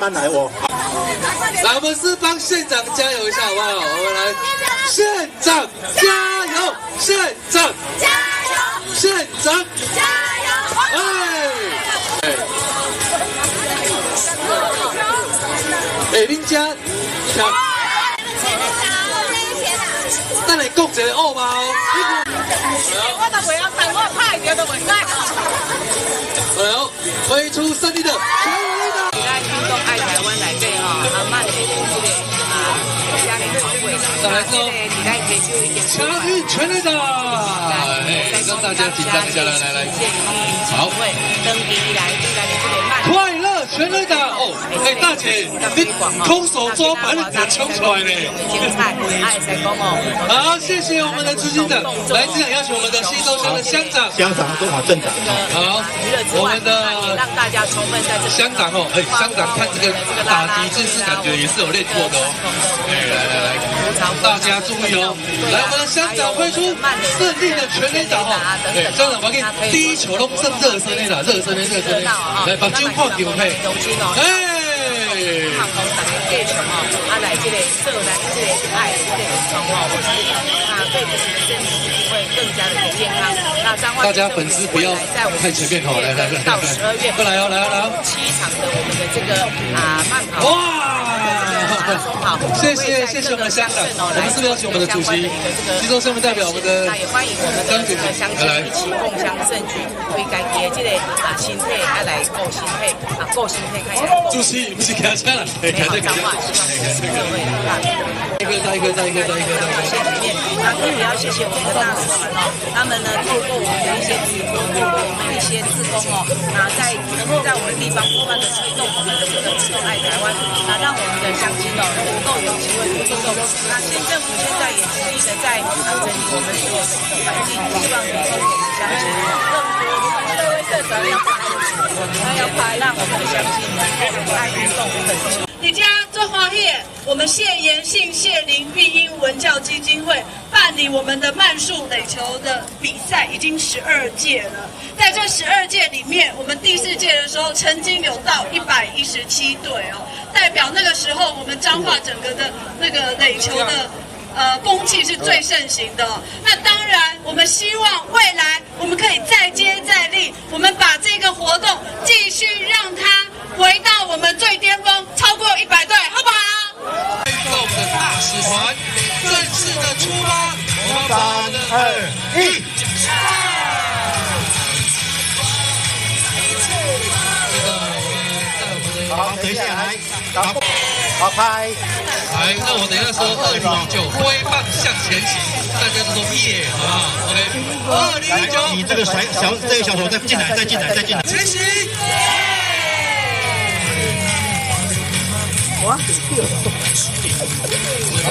慢来哦。来，我们是帮县长加油一下，好不好？我们来，县长加油，县长加油，县长加油！恁家跳，等下讲一个哦嘛哦。我都袂晓等，我拍着都袂使。来哦，推出胜利的全垒打。咱运动爱台湾内底吼，阿曼的这个家庭团会，再来之后，强运全垒打，让大家紧张一下，来，好，登记以来的这个慢。快乐全垒打哦！大姐，你空手抓把人家冲出来呢。好，谢谢我们的执行长，来这样邀请我们的西周乡的乡长，中华镇长。好，我们的让大家充分在这乡长哦，乡长看这个打击姿势，感觉也是有练过的哦。来，大家注意哦！来，我们的乡长挥出胜利的全垒打哦！乡长，我给第一球都剩热身的啦，热身的，来把球放球配，抗洪大家继续哦，来这个做咱这个爱的这个运动哦，对自己的身体会更加的健康。那大家粉丝不要太前面哦，来，到12月，来哦7场的我们的这个慢跑。哇！谢谢我们的乡长，我们是不是邀请我们的主席，西周乡代表我们的也欢迎我们的这个乡亲一起共襄盛举，为家己的这个身体来顾身体，顾身体看起来。主席不是开车了，开这个。再一个。那特别要谢谢我们的大使们哦，他们呢透过我们的一些直播，透过我们一些志工哦，能够在我们地方不断的推动我们的这个运动爱台湾，让我们的乡亲哦能够有机会去运动。那县政府现在也致力的在整理我们所有的环境，希望能够给乡亲更多社会社长要拍，让我们的乡亲能够爱运动很久。你家做花叶，我们谢延信、谢林育英文教基金会办理我们的慢速垒球的比赛，已经12届了。在这12届里面，我们第4届的时候，曾经有到117队哦，代表那个时候我们彰化整个的那个垒球的风气是最盛行的哦。那当然，我们希望未来我们可以再接再厉，我们把这个活动继续让它回到我们最巅峰，超过100队，好不好？运动的大使团正式的出发，我们3、2、1。好，等一下来，好拍。来，那我等一下说209，挥棒向前行，大家都说耶，好不好 ？OK，209，你这个小手再进来，前行。好，